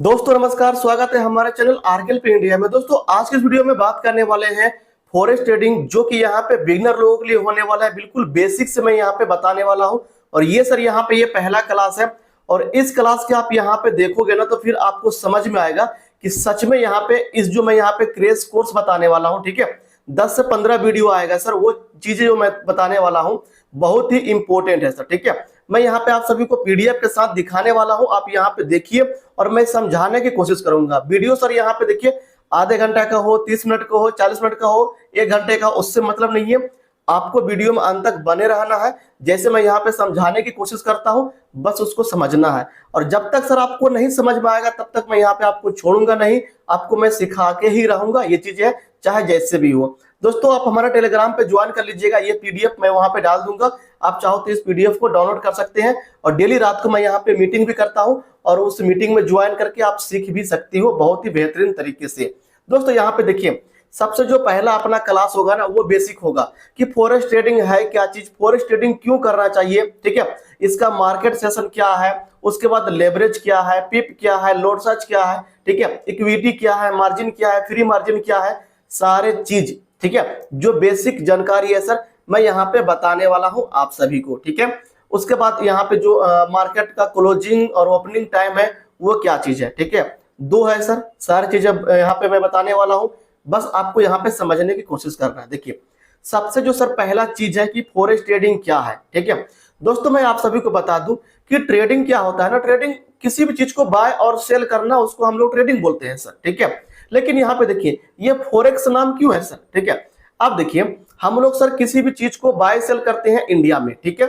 दोस्तों नमस्कार, स्वागत है हमारे चैनल आरकेएल पे इंडिया में। दोस्तों आज के इस वीडियो में बात करने वाले हैं फॉरेक्स ट्रेडिंग, जो कि यहाँ पे बिगिनर लोगों के लिए होने वाला है। बिल्कुल बेसिक से मैं यहाँ पे बताने वाला हूँ। और ये सर यहाँ पे ये पहला क्लास है, और इस क्लास के आप यहाँ पे देखोगे ना तो फिर आपको समझ में आएगा कि सच में यहाँ पे इस जो मैं यहाँ पे क्रैश कोर्स बताने वाला हूँ, ठीक है, 10 से 15 वीडियो आएगा सर। वो चीजें जो मैं बताने वाला हूँ बहुत ही इंपॉर्टेंट है सर, ठीक है। मैं यहाँ पे आप सभी को पीडीएफ के साथ दिखाने वाला हूँ, आप यहाँ पे देखिए और मैं समझाने की कोशिश करूंगा। वीडियो सर यहाँ पे देखिए, आधे घंटा का हो, 30 मिनट का हो, 40 मिनट का हो, 1 घंटे का, उससे मतलब नहीं है। आपको वीडियो में अंत तक बने रहना है। जैसे मैं यहाँ पे समझाने की कोशिश करता हूँ, बस उसको समझना है। और जब तक सर आपको नहीं समझ में आएगा तब तक मैं यहाँ पे आपको छोड़ूंगा नहीं, आपको मैं सिखा के ही रहूंगा। ये चीज है, चाहे जैसे भी हो। दोस्तों आप हमारा टेलीग्राम पे ज्वाइन कर लीजिएगा, ये पीडीएफ मैं वहां पे डाल दूंगा। आप चाहो तो इस पीडीएफ को डाउनलोड कर सकते हैं। और डेली रात को मैं यहाँ पे मीटिंग भी करता हूँ, और उस मीटिंग में ज्वाइन करके आप सीख भी सकती हो बहुत ही बेहतरीन तरीके से। दोस्तों यहाँ पे देखिए, सबसे जो पहला अपना क्लास होगा ना, वो बेसिक होगा कि फॉरेक्स ट्रेडिंग है क्या चीज, फॉरेक्स ट्रेडिंग क्यों करना चाहिए, ठीक है, इसका मार्केट सेशन क्या है, उसके बाद लेवरेज क्या है, पिप क्या है, लोड सर्च क्या है, ठीक है, इक्विटी क्या है, मार्जिन क्या है, फ्री मार्जिन क्या है, सारे चीज, ठीक है, जो बेसिक जानकारी है सर मैं यहाँ पे बताने वाला हूँ आप सभी को, ठीक है। उसके बाद यहाँ पे जो मार्केट का क्लोजिंग और ओपनिंग टाइम है वो क्या चीज है, ठीक है, दो है सर। सारी चीजें यहाँ पे मैं बताने वाला हूँ, बस आपको यहाँ पे समझने की कोशिश करना है। देखिए सबसे जो सर पहला चीज है कि फॉरेक्स ट्रेडिंग क्या है, ठीक है। दोस्तों मैं आप सभी को बता दूं कि ट्रेडिंग क्या होता है ना, ट्रेडिंग किसी भी चीज को बाय और सेल करना, उसको हम लोग ट्रेडिंग बोलते हैं सर, ठीक है। लेकिन यहाँ पे देखिए ये फॉरेक्स नाम क्यों है सर, ठीक है। अब देखिए हम लोग सर किसी भी चीज को बाय सेल करते हैं इंडिया में, ठीक है।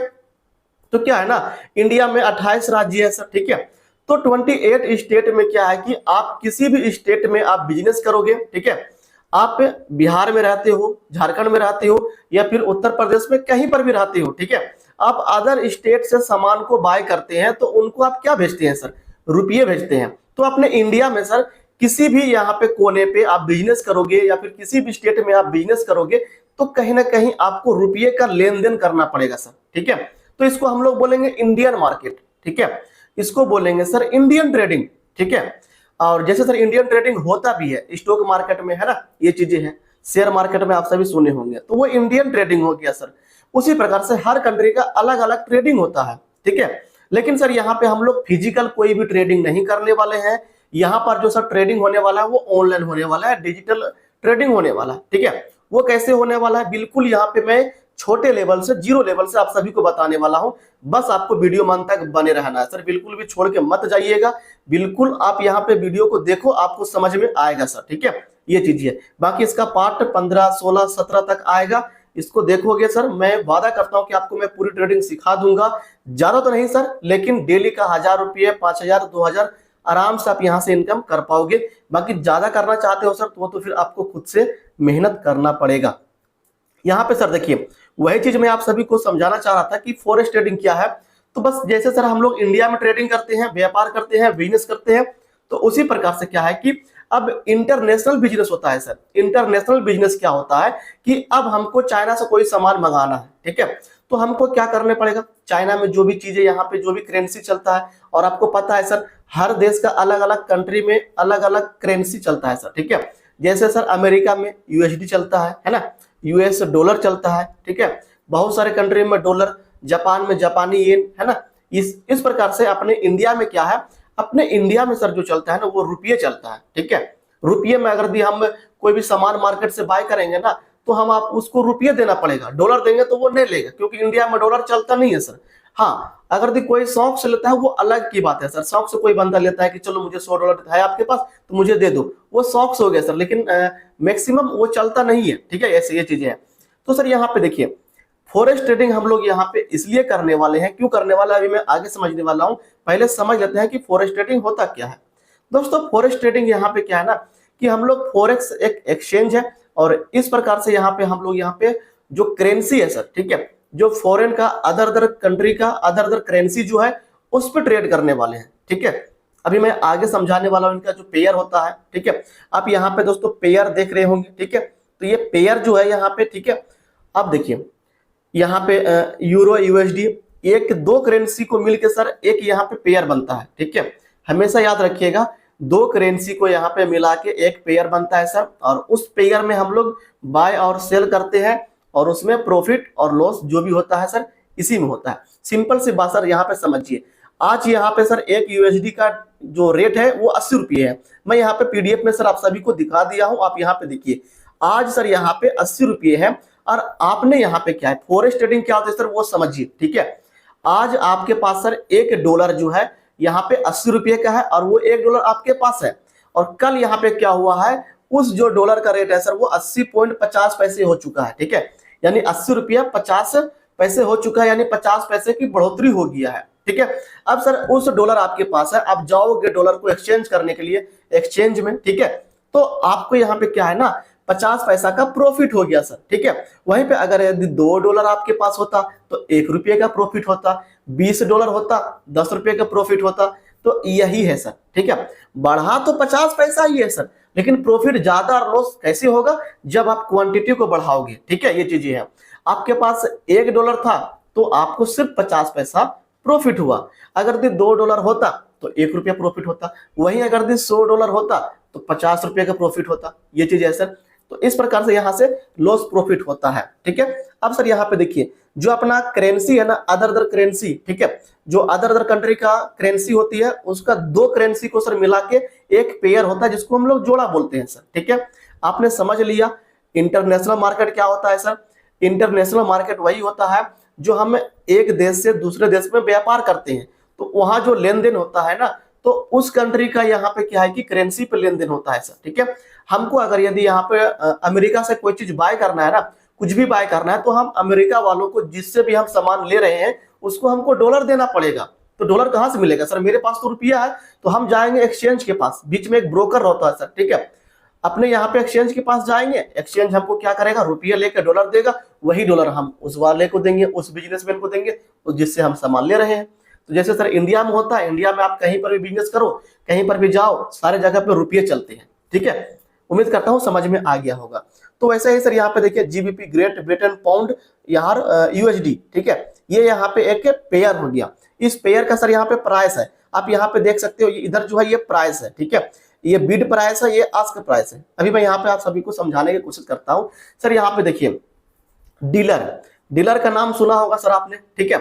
तो क्या है ना, इंडिया में 28 राज्य है सर, ठीक है। तो 28 स्टेट में क्या है कि आप किसी भी स्टेट में आप बिजनेस करोगे, ठीक है। आप बिहार में रहते हो, झारखंड में रहते हो, या फिर उत्तर प्रदेश में कहीं पर भी रहते हो, ठीक है। आप अदर स्टेट से सामान को बाय करते हैं तो उनको आप क्या भेजते हैं सर, रुपये भेजते हैं। तो अपने इंडिया में सर किसी भी यहाँ पे कोने पे आप बिजनेस करोगे, या फिर किसी भी स्टेट में आप बिजनेस करोगे, तो कहीं ना कहीं आपको रुपये का लेन देन करना पड़ेगा सर, ठीक है। तो इसको हम लोग बोलेंगे इंडियन मार्केट, ठीक है, इसको बोलेंगे सर इंडियन ट्रेडिंग, ठीक है। और जैसे सर इंडियन ट्रेडिंग होता भी है स्टॉक मार्केट में, है ना, ये चीजें हैं, शेयर मार्केट में आप सभी सुने होंगे, तो वो इंडियन ट्रेडिंग हो गया सर। उसी प्रकार से हर कंट्री का अलग अलग ट्रेडिंग होता है, ठीक है। लेकिन सर यहाँ पे हम लोग फिजिकल कोई भी ट्रेडिंग नहीं करने वाले हैं। यहाँ पर जो सर ट्रेडिंग होने वाला है वो ऑनलाइन होने वाला है, डिजिटल ट्रेडिंग होने वाला है, ठीक है। वो कैसे होने वाला है, बिल्कुल यहाँ पे मैं छोटे लेवल से, जीरो लेवल से आप सभी को बताने वाला हूं। बस आपको वीडियो में अंत तक बने रहना है सर, बिल्कुल भी छोड़ के मत जाइएगा। बिल्कुल आप यहाँ पे वीडियो को देखो, आपको समझ में आएगा सर, ठीक है। ये चीज है, बाकी इसका पार्ट 15, 16, 17 तक आएगा। इसको देखोगे सर, मैं वादा करता हूं कि आपको मैं पूरी ट्रेडिंग सिखा दूंगा। ज्यादा तो नहीं सर, लेकिन डेली का 1000 रुपये, 5000, 2000 आराम से आप यहाँ से इनकम कर पाओगे। बाकी ज्यादा करना चाहते हो सर तो फिर आपको खुद से मेहनत करना पड़ेगा। यहाँ पे सर देखिए वही चीज मैं आप सभी को समझाना चाह रहा था कि फॉरेक्स ट्रेडिंग क्या है। तो बस जैसे सर हम लोग इंडिया में ट्रेडिंग करते हैं, व्यापार करते हैं, बिजनेस करते हैं, तो उसी प्रकार से क्या है कि अब इंटरनेशनल बिजनेस होता है सर। इंटरनेशनल बिजनेस क्या होता है कि अब हमको चाइना से कोई सामान मंगाना है, ठीक है। तो हमको क्या करने पड़ेगा, चाइना में जो भी चीजें, यहाँ पे जो भी करेंसी चलता है, और आपको पता है सर हर देश का अलग अलग कंट्री में अलग अलग करेंसी चलता है सर, ठीक है। जैसे सर अमेरिका में यूएसडी चलता है ना, यूएस डॉलर चलता है, ठीक है। बहुत सारे कंट्री में डॉलर, जापान में जापानी येन, है ना। इस प्रकार से अपने इंडिया में क्या है, अपने इंडिया में सर जो चलता है ना वो रुपये चलता है, ठीक है। रुपये में अगर हम कोई भी सामान मार्केट से बाय करेंगे ना, तो हम आप उसको रुपये देना पड़ेगा, डॉलर देंगे तो वो नहीं लेगा, क्योंकि इंडिया में डॉलर चलता नहीं है सर। हाँ, अगर कोई शौक से लेता है वो अलग की बात है सर। शौक से कोई बंदा लेता है कि चलो मुझे $100 है आपके पास तो मुझे दे दो, वो शौक से हो गया सर, लेकिन मैक्सिमम वो चलता नहीं है, ठीक है। ऐसे ये चीजें हैं। तो सर यहाँ पे देखिए फॉरेक्स ट्रेडिंग हम लोग यहाँ पे इसलिए करने वाले हैं, क्यों करने वाला है अभी मैं आगे समझने वाला हूँ। पहले समझ लेते हैं कि फॉरेक्स ट्रेडिंग होता क्या है। दोस्तों फॉरेक्स ट्रेडिंग यहाँ पे क्या है ना कि हम लोग, फॉरेक्स एक एक्सचेंज है, और इस प्रकार से यहाँ पे हम लोग यहाँ पे जो करेंसी है सर, ठीक है, जो फॉरेन का अदर अदर कंट्री का अदर अदर करेंसी जो है उस पर ट्रेड करने वाले हैं, ठीक है। अभी मैं आगे समझाने वाला हूं इनका जो पेयर होता है, ठीक है। आप यहाँ पे दोस्तों पेयर देख रहे होंगे, ठीक है। तो ये पेयर जो है यहाँ पे, ठीक है, अब देखिए यहाँ पे यूरो यूएसडी, एक दो करेंसी को मिलकर सर एक यहाँ पे पेयर बनता है, ठीक है। हमेशा याद रखिएगा दो करेंसी को यहाँ पे मिला के एक पेयर बनता है सर, और उस पेयर में हम लोग बाय और सेल करते हैं, और उसमें प्रॉफिट और लॉस जो भी होता है सर इसी में होता है। सिंपल सी बात सर यहाँ पे समझिए। आज यहाँ पे सर एक यूएसडी का जो रेट है वो 80 रुपये है। मैं यहाँ पे पीडीएफ में सर आप सभी को दिखा दिया हूँ, आप यहाँ पे देखिए। आज सर यहाँ पे 80 रुपये है, और आपने यहाँ पे क्या है, फॉरेक्स ट्रेडिंग क्या होता है सर वो समझिए, ठीक है। आज आपके पास सर $1 जो है यहाँ पे 80 रुपये का है, और वो $1 आपके पास है। और कल यहाँ पे क्या हुआ है, उस जो डॉलर का रेट है सर वो 80.50 पैसे हो चुका है, ठीक है। यानी 80 रुपया 50 पैसे हो चुका है, यानी 50 पैसे की बढ़ोतरी हो गया है, ठीक है। अब सर उस डॉलर आपके पास है, आप जाओगे डॉलर को एक्सचेंज करने के लिए एक्सचेंज में, ठीक है। तो आपको यहाँ पे क्या है ना, 50 पैसा का प्रॉफिट हो गया सर, ठीक है। वहीं पे अगर यदि $2 आपके पास होता तो $1 का प्रॉफिट होता, $20 होता $10 का प्रॉफिट होता। तो यही है सर, ठीक है। बढ़ा तो 50 पैसा ही है सर, लेकिन प्रॉफिट ज्यादा और लॉस कैसे होगा, जब आप क्वांटिटी को बढ़ाओगे, ठीक है। ये चीजें हैं। आपके पास $1 था तो आपको सिर्फ 50 पैसा प्रॉफिट हुआ। अगर $2 होता तो $1 प्रॉफिट होता, वहीं अगर $100 होता तो $50 का प्रॉफिट होता। ये चीज है सर। तो इस प्रकार से यहां से लॉस प्रॉफिट होता है, ठीक है। अब सर यहाँ पे देखिए, जो अपना करेंसी है ना, अदर करेंसी, ठीक है, जो अदर कंट्री का करेंसी होती है, उसका दो करेंसी को सर मिला के एक पेयर होता है, जिसको हम लोग जोड़ा बोलते हैं सर, ठीक है। आपने समझ लिया। इंटरनेशनल मार्केट क्या होता है सर? इंटरनेशनल मार्केट वही होता है जो हम एक देश से दूसरे देश में व्यापार करते हैं, तो वहां जो लेन देन होता है ना, तो उस कंट्री का यहाँ पे क्या है कि करेंसी पे लेन देन होता है सर, ठीक है। हमको अगर यदि यहाँ पे अमेरिका से कोई चीज बाय करना है ना, कुछ भी बाय करना है, तो हम अमेरिका वालों को जिससे भी हम सामान ले रहे हैं उसको हमको डॉलर देना पड़ेगा। तो डॉलर कहाँ से मिलेगा सर? मेरे पास तो रुपया है, तो हम जाएंगे एक्सचेंज के पास, बीच में एक ब्रोकर होता है सर, ठीक है। अपने यहाँ पे एक्सचेंज के पास जाएंगे, एक्सचेंज हमको क्या करेगा, रुपया लेकर डॉलर देगा, वही डॉलर हम उस वाले को देंगे, उस बिजनेसमैन को देंगे जिससे हम सामान ले रहे हैं। तो जैसे सर इंडिया में होता है, इंडिया में आप कहीं पर भी बिजनेस करो, कहीं पर भी जाओ, सारे जगह पे रुपये चलते हैं, ठीक है। उम्मीद करता हूं समझ में आ गया होगा। तो वैसे ही सर यहाँ पे देखिए, जीबीपी ग्रेट ब्रिटेन पाउंड यार यूएसडी, ठीक है, ये यहाँ पे एक पेयर हो गया। इस पेयर का सर यहाँ पे प्राइस है, आप यहाँ पे देख सकते हो, इधर जो है ये प्राइस है, ठीक है। ये बिड प्राइस है, ये आस्क प्राइस है। अभी मैं यहाँ पे आप सभी को समझाने की कोशिश करता हूँ। सर यहाँ पे देखिए, डीलर का नाम सुना होगा सर आपने, ठीक है।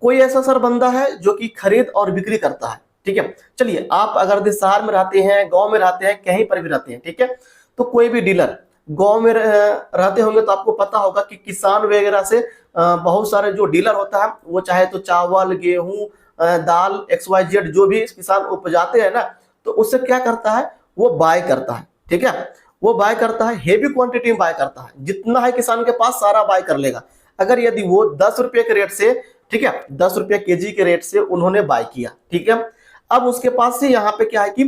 कोई ऐसा सर बंदा है जो कि खरीद और बिक्री करता है, ठीक है। चलिए, आप अगर शहर में रहते हैं, गांव में रहते हैं, कहीं पर भी रहते हैं, ठीक है, तो कोई भी डीलर गांव में रहते होंगे तो आपको पता होगा कि किसान वगैरह से बहुत सारे जो डीलर होता है, वो चाहे तो चावल, गेहूं, दाल, XYZ जो भी किसान उपजाते हैं ना, तो उससे क्या करता है, वो बाय करता है, ठीक है। वो बाय करता है, हेवी क्वांटिटी में बाय करता है, जितना है किसान के पास सारा बाय कर लेगा। अगर यदि वो 10 रुपये के रेट से, ठीक है, 10 रुपये केजी के रेट से उन्होंने बाय किया, ठीक है। अब उसके पास से यहाँ पे क्या है कि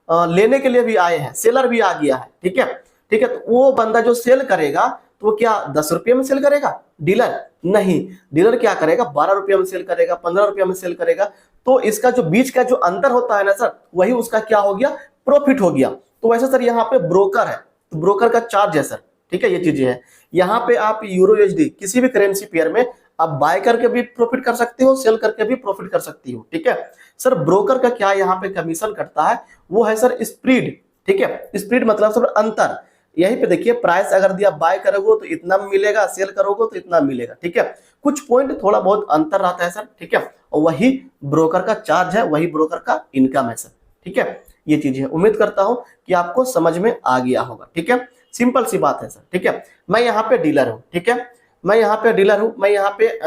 लेने के लिए भी आए हैं, सेलर भी आ गया है, ठीक है, ठीक है। तो वो बंदा जो सेल करेगा, तो वो क्या 10 रुपये में सेल करेगा? डीलर नहीं, डीलर क्या करेगा, 12 रुपये में सेल करेगा, 15 रुपये में सेल करेगा। तो इसका जो बीच का जो अंतर होता है ना सर, वही उसका क्या हो गया, प्रॉफिट हो गया। तो वैसे सर यहाँ पे ब्रोकर है, तो ब्रोकर का चार्ज है सर, ठीक है। ये चीजें हैं। यहाँ पे आप यूरो USD किसी भी करेंसी पेयर में आप बाय करके भी प्रॉफिट कर सकते हो, सेल करके भी प्रॉफिट कर सकती हो, ठीक है। सर ब्रोकर का क्या यहाँ पे कमीशन कटता है, वो है सर स्प्रेड, ठीक है। स्प्रेड मतलब सर अंतर। यहीं पे देखिए, प्राइस अगर दिया बाय करोगे तो इतना मिलेगा, सेल करोगे तो इतना मिलेगा, ठीक है। कुछ पॉइंट थोड़ा बहुत अंतर रहता है सर, ठीक है। और वही ब्रोकर का चार्ज है, वही ब्रोकर का इनकम है सर, ठीक है। ये चीज है। उम्मीद करता हूं कि आपको समझ में आ गया होगा, ठीक है। सिंपल सी बात है सर, ठीक है। मैं यहाँ पे डीलर हूँ, ठीक है, मैं यहाँ पे डीलर हूँ, मैं यहाँ पे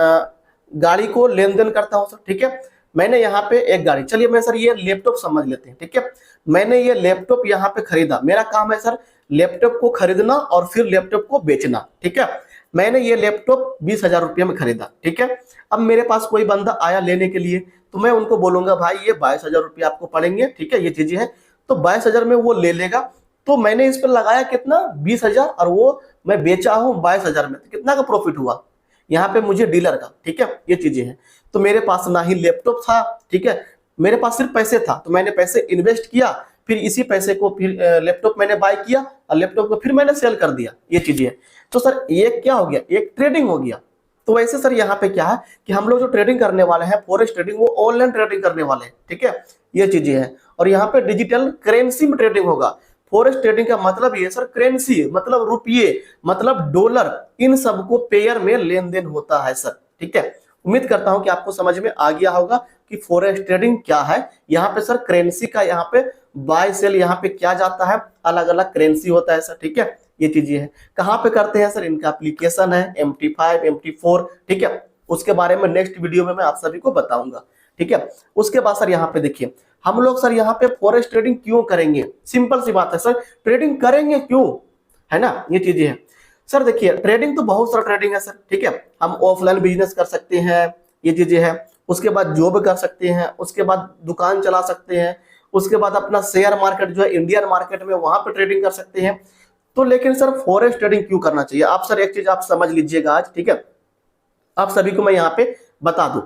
गाड़ी को लेन देन करता हूँ सर, ठीक है। मैंने यहाँ पे एक गाड़ी, चलिए मैं सर ये लैपटॉप समझ लेते हैं, ठीक है। मैंने ये लैपटॉप यहाँ पे खरीदा, मेरा काम है सर लैपटॉप को खरीदना और फिर लैपटॉप को बेचना, ठीक है। मैंने ये लैपटॉप 20,000 रुपये में खरीदा, ठीक है। अब मेरे पास कोई बंदा आया लेने के लिए, तो मैं उनको बोलूंगा भाई ये 22,000 रुपये आपको पड़ेंगे, ठीक है। ये चीजें हैं। तो 22,000 में वो ले लेगा, तो मैंने इस पर लगाया कितना, 20,000, और वो मैं बेचा हूँ 22,000 में, तो कितना का प्रॉफिट हुआ यहाँ पे मुझे, डीलर का, ठीक है। ये चीजें हैं। तो मेरे पास ना ही लैपटॉप था, ठीक है, मेरे पास सिर्फ पैसे था, तो मैंने पैसे इन्वेस्ट किया, फिर इसी पैसे को फिर लैपटॉप मैंने बाय किया और लैपटॉप को फिर मैंने सेल कर दिया। ये चीजें है। तो सर ये क्या हो गया, एक ट्रेडिंग हो गया। तो वैसे सर यहाँ पे क्या है कि हम लोग जो ट्रेडिंग करने वाले हैं, फॉरेक्स ट्रेडिंग, वो ऑनलाइन ट्रेडिंग करने वाले हैं, ठीक है। ये चीजें हैं। और यहाँ पे डिजिटल करेंसी में ट्रेडिंग होगा। फॉरेक्स ट्रेडिंग का मतलब ये सर करेंसी मतलब रुपये मतलब डॉलर, इन सबको पेयर में लेन देन होता है सर। ठीक है, उम्मीद करता हूं कि आपको समझ में आ गया होगा कि फॉरेक्स ट्रेडिंग क्या है। यहाँ पे सर करेंसी का यहाँ पे बाय सेल यहाँ पे क्या जाता है, अलग अलग करेंसी होता है सर। ठीक है, ये चीजें हैं। कहाँ पे करते हैं सर, इनका एप्लीकेशन है MT5 MT4। ठीक है, उसके बारे में नेक्स्ट वीडियो में मैं आप सभी को बताऊंगा। ठीक है, उसके बाद सर यहाँ पे देखिए हम लोग सर यहाँ पे फॉरेक्स ट्रेडिंग क्यों करेंगे, सिंपल सी बात है सर, ट्रेडिंग करेंगे क्यों, है ना, ये चीजें हैं सर। देखिए ट्रेडिंग तो बहुत सारा ट्रेडिंग है सर। ठीक है, हम ऑफलाइन बिजनेस कर सकते हैं, ये चीजें हैं। उसके बाद जॉब कर सकते हैं, उसके बाद दुकान चला सकते हैं, उसके बाद अपना शेयर मार्केट जो है इंडियन मार्केट में वहां पे ट्रेडिंग कर सकते हैं। तो लेकिन सर फॉरेक्स ट्रेडिंग क्यों करना चाहिए, आप सर एक चीज आप समझ लीजिएगा आज। ठीक है, आप सभी को मैं यहाँ पे बता दूं,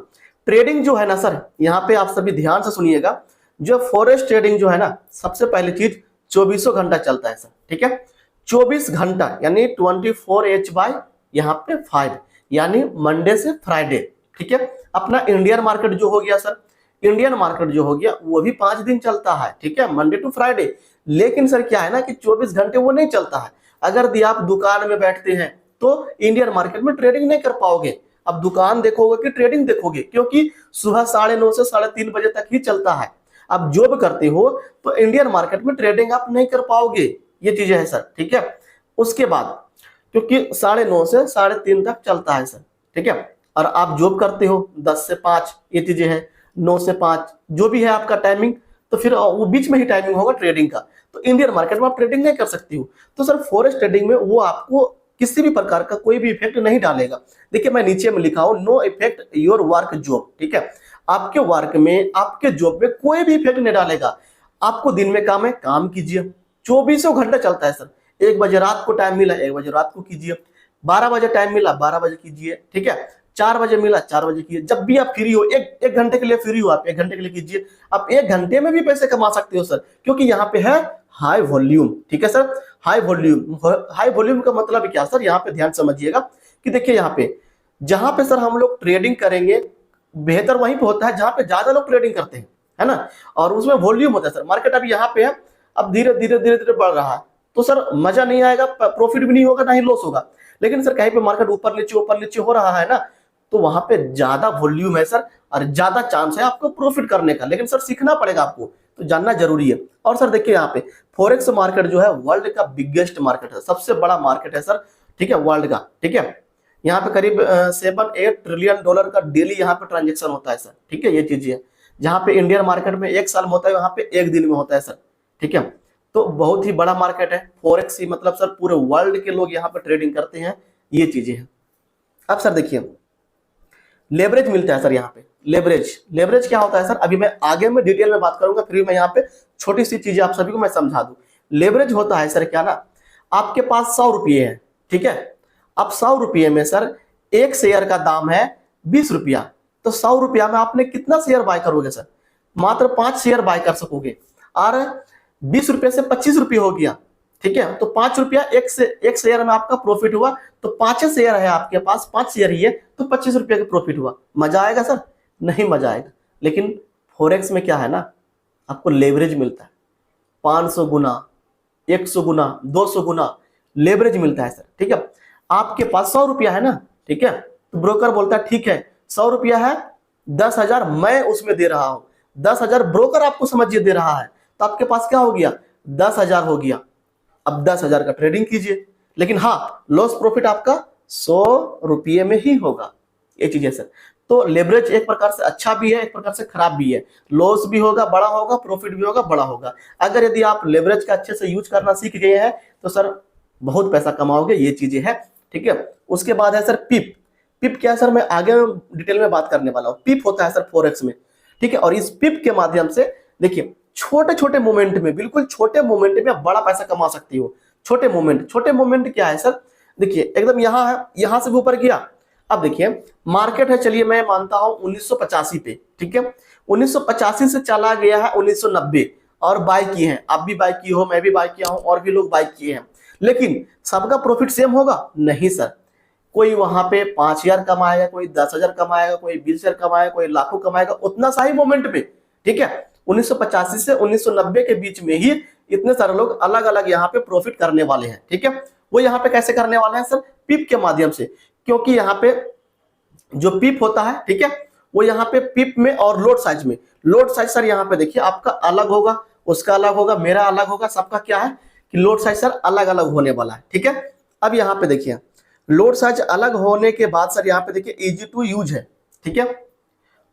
ट्रेडिंग जो है ना सर, यहाँ पे आप सभी ध्यान से सुनिएगा, जो फॉरेक्स ट्रेडिंग जो है ना, सबसे पहली चीज 24 घंटा चलता है सर। ठीक है, 24 घंटा यानी 24H यहाँ पे 5 यानी मंडे से फ्राइडे। ठीक है, अपना इंडियन मार्केट जो हो गया सर, इंडियन मार्केट जो हो गया वो भी 5 दिन चलता है। ठीक है, मंडे टू फ्राइडे। लेकिन सर क्या है ना कि 24 घंटे वो नहीं चलता है। अगर यदि आप दुकान में बैठते हैं तो इंडियन मार्केट में ट्रेडिंग नहीं कर पाओगे। अब दुकान देखोगे कि ट्रेडिंग देखोगे, क्योंकि सुबह 9:30 से 3:30 बजे तक ही चलता है। आप जॉब करते हो तो इंडियन मार्केट में ट्रेडिंग आप नहीं कर पाओगे, ये चीजें है सर। ठीक है, उसके बाद क्योंकि 9:30 से 3:30 तक चलता है सर। ठीक है, और आप जॉब करते हो 10 से 5, ये चीजें हैं, 9 से 5 जो भी है आपका टाइमिंग, तो फिर वो बीच में ही टाइमिंग होगा ट्रेडिंग का। तो इंडियन मार्केट में आप ट्रेडिंग नहीं कर सकती हो। तो सर फॉरेक्स ट्रेडिंग में वो आपको किसी भी प्रकार का कोई भी इफेक्ट नहीं डालेगा। देखिए मैं नीचे में लिखा हूं, no effect your work job. ठीक है, आपके वर्क में आपके जॉब में कोई भी इफेक्ट नहीं डालेगा। आपको दिन में काम है, काम कीजिए, 24 घंटा चलता है सर। 1 बजे रात को टाइम मिला 1 बजे रात को कीजिए, 12 बजे टाइम मिला 12 बजे कीजिए। ठीक है, 4 बजे मिला 4 बजे कीजिए, जब भी आप फ्री हो, एक घंटे के लिए फ्री हो आप 1 घंटे के लिए कीजिए। आप 1 घंटे में भी पैसे कमा सकते हो सर, क्योंकि यहाँ पे है हाई वॉल्यूम। ठीक है sir, high volume. High volume का मतलब क्या सर, यहाँ पे ध्यान समझिएगा कि देखिए यहाँ पे जहां पे सर हम लोग ट्रेडिंग करेंगे, बेहतर वहीं पे होता है जहां पे ज्यादा लोग ट्रेडिंग करते हैं, है ना, और उसमें वॉल्यूम होता है सर। मार्केट अभी यहाँ पे है, अब धीरे धीरे बढ़ रहा है, तो सर मजा नहीं आएगा, प्रॉफिट भी नहीं होगा, ना ही लॉस होगा। लेकिन सर कहीं पे मार्केट ऊपर नीचे हो रहा है ना, तो वहां पे ज्यादा वॉल्यूम है सर, और ज्यादा चांस है आपको प्रॉफिट करने का। लेकिन सर सीखना पड़ेगा आपको, तो जानना जरूरी है। और सर देखिए यहाँ पे फॉरेक्स मार्केट जो है वर्ल्ड का बिगेस्ट मार्केट है, सबसे बड़ा मार्केट है सर। ठीक है, वर्ल्ड का। ठीक है, यहाँ पे करीब 7-8 ट्रिलियन डॉलर का डेली यहाँ पे ट्रांजेक्शन होता है सर। ठीक है, ये चीजें है। जहाँ पे इंडियन मार्केट में 1 साल में होता है, वहाँ पे 1 दिन में होता है सर। ठीक है, तो बहुत ही बड़ा मार्केट है फॉरेक्स ही, मतलब सर पूरे वर्ल्ड के लोग यहाँ पे ट्रेडिंग करते हैं, ये चीजें हैं। अब सर देखिए लेवरेज मिलता है सर यहाँ पे। लेवरेज क्या होता है सर, अभी मैं आगे में डिटेल में बात करूंगा, फिर मैं यहाँ पे छोटी सी चीजें आप सभी को मैं समझा दूं। लेवरेज होता है सर क्या ना, आपके पास 100 रुपये है। ठीक है, अब 100 रुपये में सर एक शेयर का दाम है 20 रुपया, तो 100 रुपया में आपने कितना शेयर बाय करोगे सर, मात्र 5 शेयर बाय कर सकोगे, और 20 रुपये से 25 रुपये हो गया। ठीक है, तो 5 रुपया एक शेयर में आपका प्रॉफिट हुआ, तो 5 शेयर है आपके पास, 5 शेयर ही है, तो 25 रुपये का प्रॉफिट हुआ। मजा आएगा सर? नहीं मजा आएगा। लेकिन फॉरेक्स में क्या है ना, आपको लेवरेज मिलता है, 500 गुना, 100 गुना, 200 गुना लेवरेज मिलता है सर। ठीक है, आपके पास 100 रुपया है ना, ठीक है, तो ब्रोकर बोलता है ठीक है 100 रुपया है, 10,000 मैं उसमें दे रहा हूं, 10,000 ब्रोकर आपको समझिए दे रहा है, तो आपके पास क्या हो गया, 10,000 हो गया। अब 10,000 का ट्रेडिंग कीजिए, लेकिन हाँ लॉस प्रॉफिट आपका 100 रुपये में ही होगा, ये चीज है सर। तो लेवरेज एक प्रकार से अच्छा भी है, एक प्रकार से खराब भी है। लॉस भी होगा बड़ा होगा, प्रॉफिट भी होगा बड़ा होगा। अगर यदि आप लेवरेज का अच्छे से यूज करना सीख गए हैं तो सर बहुत पैसा कमाओगे, ये चीजें हैं। ठीक है, उसके बाद है सर पिप। पिप क्या है सर, मैं आगे डिटेल में बात करने वाला हूँ। पिप होता है सर फॉरेक्स में। ठीक है, और इस पिप के माध्यम से देखिए छोटे छोटे मोमेंट में, बिल्कुल छोटे मोमेंट में आप बड़ा पैसा कमा सकती हो। छोटे मोमेंट क्या है सर, देखिए एकदम यहाँ है, यहाँ से भी ऊपर गया। अब देखिए मार्केट है, चलिए मैं मानता हूं 1985 पे। ठीक है, 1985 से चला गया है 1990, और बाय किए हैं, आप भी बाय किए हो, मैं भी बाय किया हूं, और भी लोग बाय किए हैं। लेकिन सबका प्रॉफिट सेम होगा? नहीं सर। कोई वहां पे 5,000 कमाएगा, कोई 10,000 कमाएगा, कोई 20,000 कमाएगा, कोई लाखों कमाएगा, उतना सा ही मोमेंट पे। ठीक है, 1985 से 1990 के बीच में ही इतने सारे लोग अलग अलग यहाँ पे प्रॉफिट करने वाले हैं। ठीक है, वो यहाँ पे कैसे करने वाले हैं सर? पिप के माध्यम से, क्योंकि यहाँ पे जो पिप होता है, ठीक है, वो यहाँ पे पिप में और लोड साइज में, लोड साइज सर यहाँ पे देखिए आपका अलग होगा, उसका अलग होगा, मेरा अलग होगा, सबका क्या है कि लोड साइज सर अलग अलग होने वाला है। ठीक है, अब यहाँ पे देखिए लोड साइज अलग होने के बाद सर यहाँ पे देखिए इजी टू यूज है। ठीक है,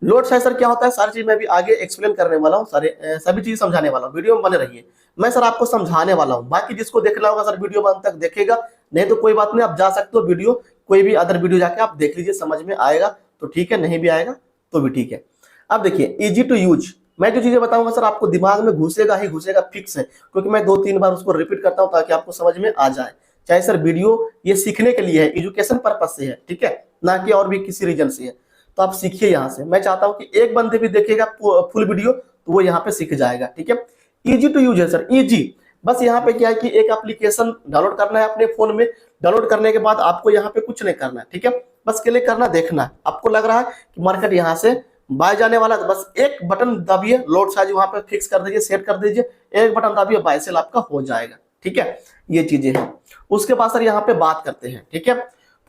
लोड साइज सर क्या होता है, सारी चीज मैं भी आगे एक्सप्लेन करने वाला हूँ, सभी चीज समझाने वाला हूँ, वीडियो में बने रहिए, मैं सर आपको समझाने वाला हूँ। बाकी जिसको देखना होगा सर वीडियो अंत तक देखेगा, नहीं तो कोई बात नहीं, आप जा सकते हो वीडियो, कोई भी अदर वीडियो जाके आप देख लीजिए, समझ में आएगा तो ठीक है, नहीं भी आएगा तो भी ठीक है। अब देखिए इजी टू यूज, मैं जो चीजें बताऊंगा सर आपको दिमाग में घुसेगा ही घुसेगा, फिक्स है, क्योंकि मैं 2-3 बार उसको रिपीट करता हूँ ताकि आपको समझ में आ जाए। चाहे सर वीडियो ये सीखने के लिए है, एजुकेशन पर्पज से है, ठीक है, ना कि और भी किसी रीजन से है, तो आप सीखिए यहाँ से। मैं चाहता हूँ कि एक बंदे भी देखेगा फुल वीडियो तो वो यहाँ पे सीख जाएगा। ठीक है, इजी टू यूज है सर, इजी, बस यहाँ पे क्या है कि एक एप्लीकेशन डाउनलोड करना है अपने फोन में, डाउनलोड करने के बाद आपको यहाँ पे कुछ नहीं करना है। ठीक है, बस क्लिक करना, देखना है, आपको लग रहा है कि मार्केट यहाँ से बाय जाने वाला है, तो बस एक बटन दबिए, लोड साइज वहां पे फिक्स कर दीजिए, सेट कर दीजिए, एक बटन दबिए, बाय सेल आपका हो जाएगा। ठीक है, ये चीजें हैं। उसके बाद सर यहाँ पे बात करते हैं, ठीक है,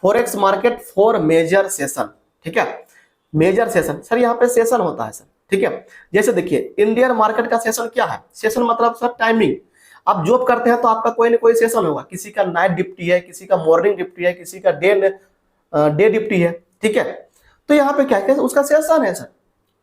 forex market for major session. ठीक है, मेजर सेशन सर यहाँ पे सेशन होता है सर। ठीक है, जैसे देखिए इंडियन मार्केट का सेशन क्या है, सेशन मतलब सर टाइमिंग, आप जॉब करते हैं तो आपका कोई ना कोई सेशन होगा, किसी का नाइट डिप्टी है, किसी का मॉर्निंग डिप्टी है, किसी का डे डिप्टी है। ठीक है, तो यहाँ पे क्या है, उसका सेशन है सर।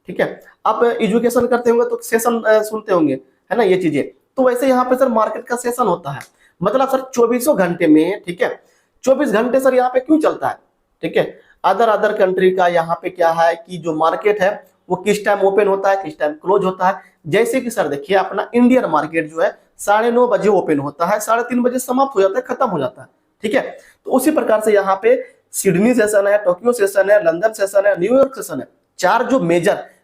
ठीक है, आप एजुकेशन करते होंगे तो सेशन सुनते होंगे, है ना, ये चीजें, तो वैसे यहाँ पे सर मार्केट का सेशन होता है, मतलब सर 24 घंटे में। ठीक है, 24 घंटे सर यहाँ पे क्यों चलता है? ठीक है, अदर कंट्री का यहाँ पे क्या है कि जो मार्केट है वो किस टाइम ओपन होता है, किस टाइम क्लोज होता है। जैसे कि सर देखिए अपना इंडियन मार्केट जो है 9:30 बजे ओपन होता है, 3:30 बजे समाप्त हो जाता है, खत्म हो जाता है। ठीक है, तो उसी प्रकार से यहाँ पे सिडनी सेशन है, टोक्यो सेशन है, लंदन सेशन है, न्यूयॉर्क सेशन है, 4 जो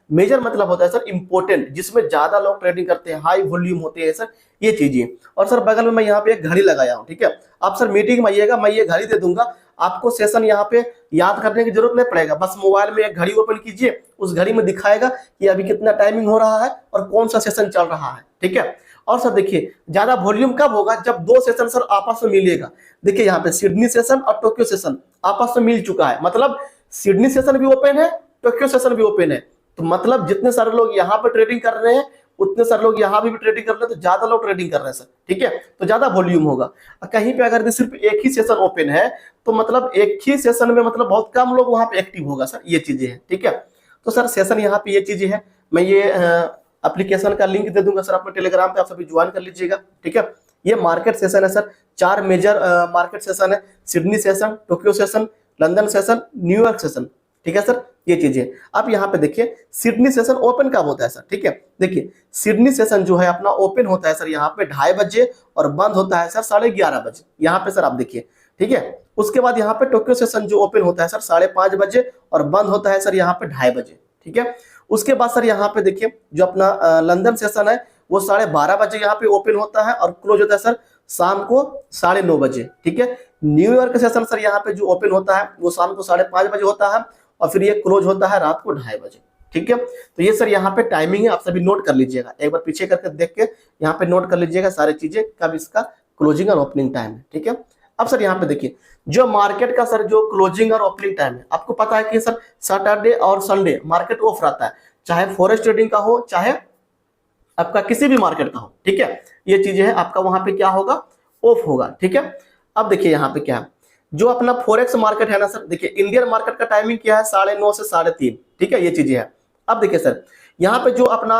मेजर मतलब होता है सर इंपोर्टेंट, जिसमें ज्यादा लोग ट्रेडिंग करते हैं, हाई वॉल्यूम होते हैं सर, ये चीजें। और सर बगल में मैं यहाँ पे एक घड़ी लगाया हूँ। ठीक है, आप सर मीटिंग में आइएगा, मैं ये घड़ी दे दूंगा, आपको सेशन यहाँ पे याद करने की जरूरत नहीं पड़ेगा, बस मोबाइल में एक घड़ी ओपन कीजिए, उस घड़ी में दिखाएगा कि अभी कितना टाइमिंग हो रहा है और कौन सा सेशन चल रहा है। ठीक है, और सर देखिए ज्यादा वॉल्यूम कब होगा, जब 2 सेशन सर आपस में मिलेगा। देखिए यहाँ पे सिडनी सेशन और टोक्यो सेशन आपस में मिल चुका है, मतलब सिडनी सेशन भी ओपन है, टोक्यो सेशन भी ओपन है, तो मतलब जितने सारे लोग यहाँ पे ट्रेडिंग कर रहे हैं उतने सारे लोग यहाँ भी ट्रेडिंग कर रहे हैं, तो ज्यादा लोग ट्रेडिंग कर रहे हैं सर। ठीक है, तो ज्यादा वॉल्यूम होगा। कहीं पे अगर सिर्फ एक ही सेशन ओपन है तो मतलब एक ही सेशन में मतलब बहुत कम लोग वहां पे एक्टिव होगा सर, ये चीजें हैं। ठीक है, तो सर सेशन यहाँ पे ये चीजें हैं, मैं ये एप्लीकेशन का लिंक दे दूंगा सर अपने टेलीग्राम पे, आप सभी ज्वाइन कर लीजिएगा। ठीक है, ये मार्केट सेशन है सर, 4 मेजर मार्केट सेशन है, Sydney session, Tokyo session, London session, New York session. ठीक है सर, ये चीजें आप यहाँ पे देखिए सिडनी सेशन ओपन कब होता है सर। ठीक है, देखिए सिडनी सेशन जो है अपना ओपन होता है सर यहाँ पे 2:30 बजे और बंद होता है सर 11:30 बजे, यहाँ पे सर आप देखिए। ठीक है, उसके बाद यहाँ पे टोक्यो सेशन जो ओपन होता है सर 5:30 बजे और बंद होता है सर यहाँ पे 2:30 बजे। ठीक है, उसके बाद सर यहाँ पे देखिए जो अपना लंदन सेशन है वो 12:30 बजे यहाँ पे ओपन होता है और क्लोज होता है सर शाम को 9:30 बजे। ठीक है, न्यूयॉर्क सेशन सर यहाँ पे जो ओपन होता है वो शाम को 5:30 बजे होता है और फिर ये क्लोज होता है रात को 2:30 बजे। ठीक है, तो ये सर यहाँ पे टाइमिंग है, आप सभी नोट कर लीजिएगा, एक बार पीछे करके देख के यहाँ पे नोट कर लीजिएगा सारी चीजें, कब इसका क्लोजिंग और ओपनिंग टाइम है। ठीक है, अब सर यहाँ पे देखिए जो मार्केट का सर जो क्लोजिंग और ओपनिंग टाइम है, आपको पता है कि सर सैटरडे और संडे मार्केट ऑफ रहता है, चाहे फॉरेक्स ट्रेडिंग का हो चाहे आपका किसी भी मार्केट का हो। ठीक है, ये चीजें हैं, आपका वहां पे क्या होगा, ऑफ होगा। ठीक है, अब देखिए यहाँ पे क्या है, जो अपना फॉरेक्स मार्केट है ना सर, देखिए इंडियन मार्केट का टाइमिंग क्या है, 9:30 से 3:30। ठीक है, ये चीजें है। अब देखिए सर यहाँ पे जो अपना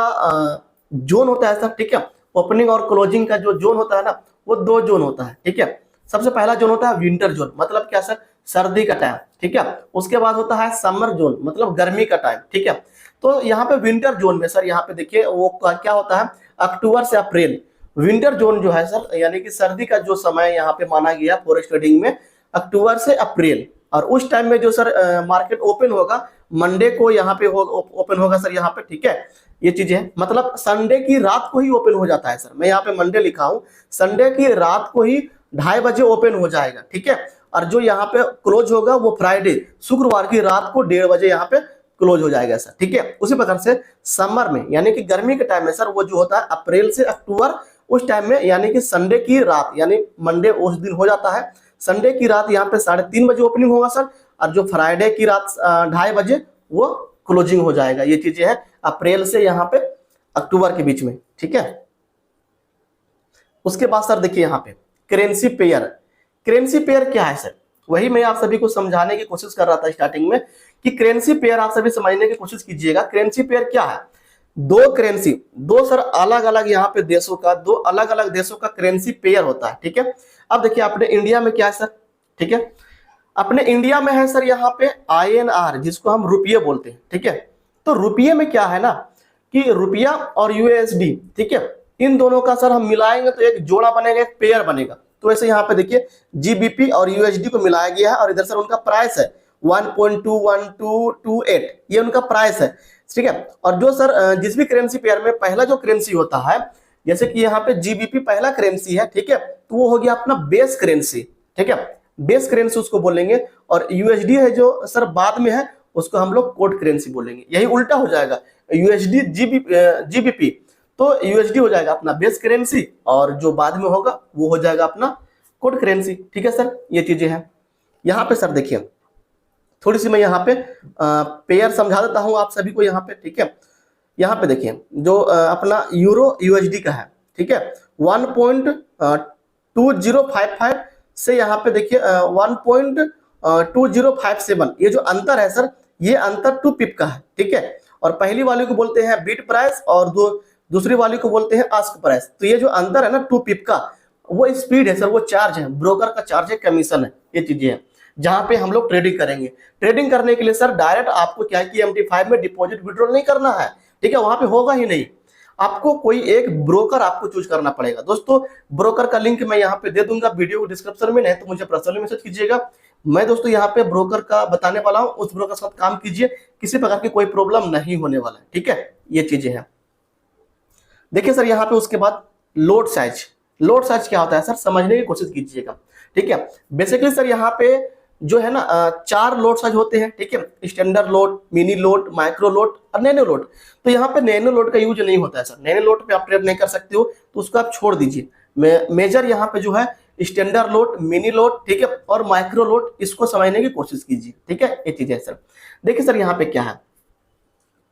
जोन होता है सर, ठीक है, ओपनिंग और क्लोजिंग का जो जोन होता है ना, वो 2 जोन होता है। ठीक है, सबसे पहला जोन होता है विंटर जोन, मतलब क्या सर, सर्दी का टाइम। ठीक है, उसके बाद होता है समर जोन, मतलब गर्मी का टाइम। ठीक है, तो यहाँ पे विंटर जोन में सर यहाँ पे देखिए वो क्या होता है, अक्टूबर से अप्रैल। विंटर जोन जो है सर यानी कि सर्दी का जो समय यहाँ पे माना गया फॉरेक्स ट्रेडिंग में, अक्टूबर से अप्रैल, और उस टाइम में जो सर मार्केट ओपन होगा मंडे को यहाँ पे ओपन होगा सर यहाँ पे। ठीक है, ये चीजें हैं, मतलब संडे की रात को ही ओपन हो जाता है सर, मैं यहाँ पे मंडे लिखा हूँ, संडे की रात को ही 2:30 बजे ओपन हो जाएगा। ठीक है, और जो यहाँ पे क्लोज होगा वो फ्राइडे शुक्रवार की रात को 1:30 बजे यहाँ पे क्लोज हो जाएगा सर, ठीक है। उसी प्रकार से समर में यानी कि गर्मी के टाइम में सर वो जो होता है अप्रैल से अक्टूबर, उस टाइम में यानी कि संडे की रात यानी मंडे उस दिन हो जाता है, संडे की रात यहाँ पे 3:30 बजे ओपनिंग होगा सर, और जो फ्राइडे की रात 2:30 बजे वो क्लोजिंग हो जाएगा। ये चीजें हैं अप्रैल से यहाँ पे अक्टूबर के बीच में, ठीक है। उसके बाद सर देखिए यहाँ पे करेंसी पेयर। करेंसी पेयर क्या है सर, वही मैं आप सभी को समझाने की कोशिश कर रहा था स्टार्टिंग में कि करेंसी पेयर आप सभी समझने की कोशिश कीजिएगा। करेंसी पेयर क्या है, दो करेंसी, दो सर अलग अलग यहाँ पे देशों का, दो अलग अलग देशों का करेंसी पेयर होता है, ठीक है। अब देखिए अपने इंडिया में क्या है सर, ठीक है, अपने इंडिया में है सर यहाँ पे INR जिसको हम रुपये बोलते हैं, ठीक है। तो रुपये में क्या है ना कि रुपया और USD, ठीक है, इन दोनों का सर हम मिलाएंगे तो एक जोड़ा बनेगा, एक पेयर बनेगा। तो ऐसे यहाँ पे देखिए GBP और USD को मिलाया गया है और इधर सर उनका प्राइस है 1.21228, ये उनका प्राइस है, ठीक है। और जो सर जिस भी करेंसी पेयर में पहला जो करेंसी होता है, जैसे कि यहाँ पे GBP पहला करेंसी है, ठीक है, तो वो हो गया अपना बेस करेंसी, ठीक है, बेस करेंसी उसको बोलेंगे। और USD है जो सर बाद में है, उसको हम लोग कोड करेंसी बोलेंगे। यही उल्टा हो जाएगा, USD GBP तो USD हो जाएगा अपना बेस करेंसी और जो बाद में होगा वो हो जाएगा अपना कोड करेंसी, ठीक है सर। ये चीजें हैं यहाँ पे सर। देखिए थोड़ी सी मैं यहाँ पे पेयर समझा देता हूँ आप सभी को यहाँ पे, ठीक है। यहाँ पे देखिए जो अपना यूरो USD का है, ठीक है, 1.2055 से यहाँ पे देखिए 1.2057, ये जो अंतर है सर, ये अंतर 2 पिप का है, ठीक है। और पहली वाली को बोलते हैं बिट प्राइस और दूसरी वाली को बोलते हैं आस्क प्राइस। तो ये जो अंतर है ना 2 पिप का, वो स्पीड है सर, वो चार्ज है, ब्रोकर का चार्ज है, कमीशन है, ये चीजें हैं जहां पे हम लोग ट्रेडिंग करेंगे। ट्रेडिंग करने के लिए सर डायरेक्ट आपको क्या है कि MT5 में डिपॉजिट विड्रॉल नहीं करना है, ठीक है, वहां पे होगा ही नहीं। आपको कोई एक ब्रोकर आपको चूज करना पड़ेगा। दोस्तों ब्रोकर का लिंक मैं यहाँ पे दे दूंगा वीडियो को डिस्क्रिप्शन में, नहीं तो मुझे पर्सनली मैसेज कीजिएगा। मैं दोस्तों यहाँ पे ब्रोकर का बताने वाला हूँ, उस ब्रोकर के साथ काम कीजिए, किसी प्रकार की कोई प्रॉब्लम नहीं होने वाला है, ठीक है। ये चीजें हैं। देखिए सर यहाँ पे उसके बाद लोड साइज। लोड साइज क्या होता है सर, समझने की कोशिश कीजिएगा, ठीक है। बेसिकली सर यहाँ पे जो है ना 4 लोड साइज होते हैं, ठीक है, standard load, mini load, micro load और नैनो लोड। तो यहाँ पे नैनो लोड का यूज नहीं होता है सर, नैनो लोड पे आप ट्रेड नहीं कर सकते हो, तो उसको आप छोड़ दीजिए। मेजर यहाँ पे जो है स्टैंडर्ड लोड, मिनी लोड, ठीक है, और माइक्रो लोड, इसको समझने की कोशिश कीजिए, ठीक है। ये चीज है सर। देखिए सर यहाँ पे क्या है,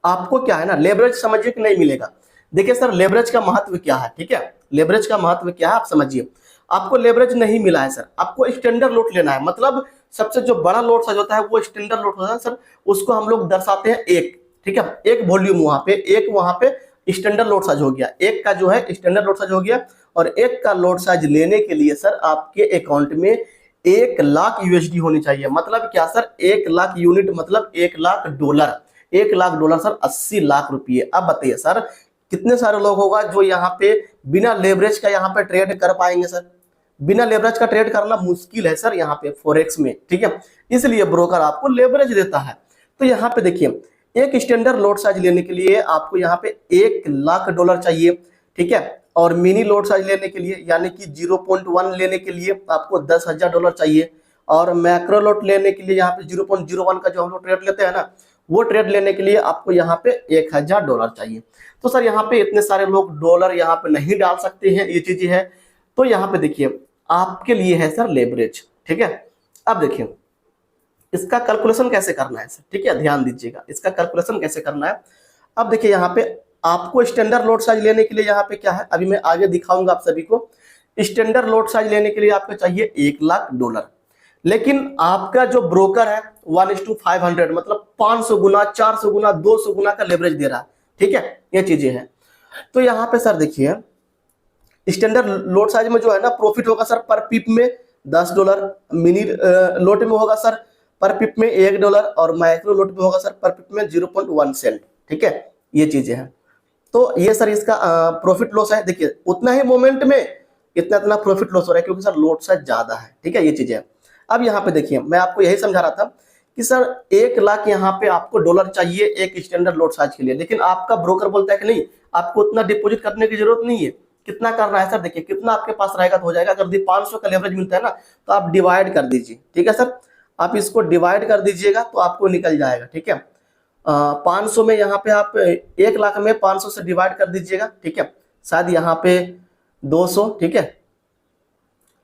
आपको क्या है ना लेवरेज समझिए कि नहीं मिलेगा। देखिए सर लेवरेज का महत्व क्या है, ठीक है, लेवरेज का महत्व क्या है आप समझिए। आपको लेवरेज नहीं मिला है सर, आपको स्टैंडर्ड लोड लेना है, मतलब सबसे जो बड़ा लोड साइज होता है वो स्टैंडर्ड लोड होता है सर, उसको हम लोग दर्शाते हैं एक, ठीक है, एक वॉल्यूम वहां पे, एक वहां पे स्टैंडर्ड लोड साइज हो गया, एक का जो है स्टैंडर्ड लोड साइज हो गया। और एक का लोड साइज लेने के लिए सर आपके अकाउंट में 1 लाख USD होनी चाहिए। मतलब क्या सर, 1 लाख यूनिट मतलब 1 lakh dollar, 1 lakh dollar sir 80 lakh रुपये। अब बताइए सर कितने सारे लोग होगा जो यहाँ पे बिना लेवरेज का यहाँ पे ट्रेड कर पाएंगे सर। बिना लेवरेज का ट्रेड करना मुश्किल है सर यहाँ पे फॉरेक्स में, ठीक है, इसलिए ब्रोकर आपको लेवरेज देता है। तो यहाँ पे देखिए एक स्टैंडर्ड लोड साइज लेने के लिए आपको यहाँ पे 1 लाख डॉलर चाहिए, ठीक है। और मिनी लोड साइज लेने के लिए यानी कि 0.1 लेने के लिए आपको 10,000 डॉलर चाहिए। और मैक्रो लोड लेने के लिए यहाँ पे 0.01 का जो हम लोग ट्रेड लेते हैं ना, वो ट्रेड लेने के लिए आपको यहाँ पे 1,000 डॉलर चाहिए। तो सर यहाँ पे इतने सारे लोग डॉलर यहाँ पे नहीं डाल सकते हैं, ये चीजें है। तो यहाँ पे देखिए आपके लिए है सर लेवरेज, ठीक है। अब देखिए इसका कैलकुलेशन कैसे करना है सर, ठीक है, ध्यान दीजिएगा इसका कैलकुलेशन कैसे करना है। अब देखिए यहाँ पे आपको स्टैंडर्ड लोड साइज लेने के लिए यहाँ पे क्या है, अभी मैं आगे दिखाऊंगा आप सभी को। स्टैंडर्ड लोड साइज लेने के लिए आपको चाहिए 1 लाख डॉलर, लेकिन आपका जो ब्रोकर है 1:500 मतलब 500 गुना, 400 गुना, 200 गुना का लेवरेज दे रहा है, ठीक है, ये चीजें हैं। तो यहाँ पे सर देखिए स्टैंडर्ड लोड साइज में जो है ना प्रॉफिट होगा सर पर पिप में $10, मिनी लोड में होगा सर पर पिप में $1 और माइक्रो लोड में होगा सर पर पिप में 0.1 सेंट, ठीक है, ये चीजें हैं। तो ये सर इसका प्रॉफिट लॉस है। देखिए उतना ही मोमेंट में इतना प्रॉफिट लॉस हो रहा है क्योंकि सर लोड साइज ज्यादा है, ठीक है, ये चीजें हैं। अब यहाँ पे देखिए मैं आपको यही समझा रहा था कि सर 1 लाख यहाँ पे आपको डॉलर चाहिए एक स्टैंडर्ड लोड साइज के लिए, लेकिन आपका ब्रोकर बोलता है कि नहीं आपको उतना डिपॉजिट करने की जरूरत नहीं है। कितना करना है सर, देखिए कितना आपके पास रहेगा तो हो जाएगा। अगर 500 का लेवरेज मिलता है ना तो आप डिवाइड कर दीजिए, ठीक है सर, आप इसको डिवाइड कर दीजिएगा तो आपको निकल जाएगा, ठीक है। 500 में यहाँ पे आप 1 लाख में 500 से डिवाइड कर दीजिएगा, ठीक है। शायद यहाँ पे 200, ठीक है,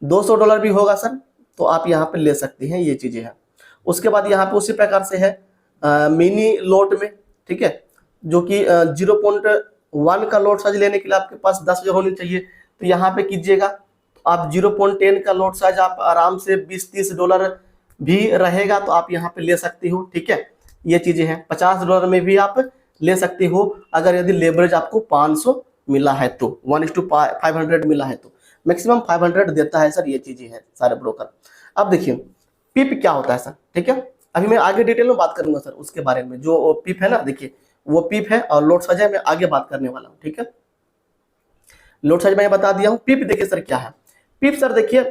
$200 भी होगा सर, तो आप यहाँ पे ले सकते हैं, ये चीजें हैं। उसके बाद यहाँ पे उसी प्रकार से है मिनी लोट में, ठीक है, जो कि 0.1 का लोट साइज लेने के लिए आपके पास 10,000 होनी चाहिए। तो यहाँ पे कीजिएगा, आप 0.10 का लोट साइज आप आराम से $20-30 भी रहेगा तो आप यहाँ पे ले सकते हो, ठीक है। ये चीजें हैं, $50 में भी आप ले सकते हो अगर यदि लेवरेज आपको 500 मिला है तो, 1:500 मिला है तो मैक्सिमम 500 देता है सर। ये चीजें हैं सारे ब्रोकर। अब देखिए पिप क्या होता है सर, ठीक है, अभी मैं आगे डिटेल में बात करूंगा सर उसके बारे में। जो पिप है ना, देखिए वो पिप है और लोट साइज है, मैं आगे बात करने वाला हूँ, ठीक है। लोट साइज मैं बता दिया हूँ। पिप देखिए सर क्या है। पिप सर देखिए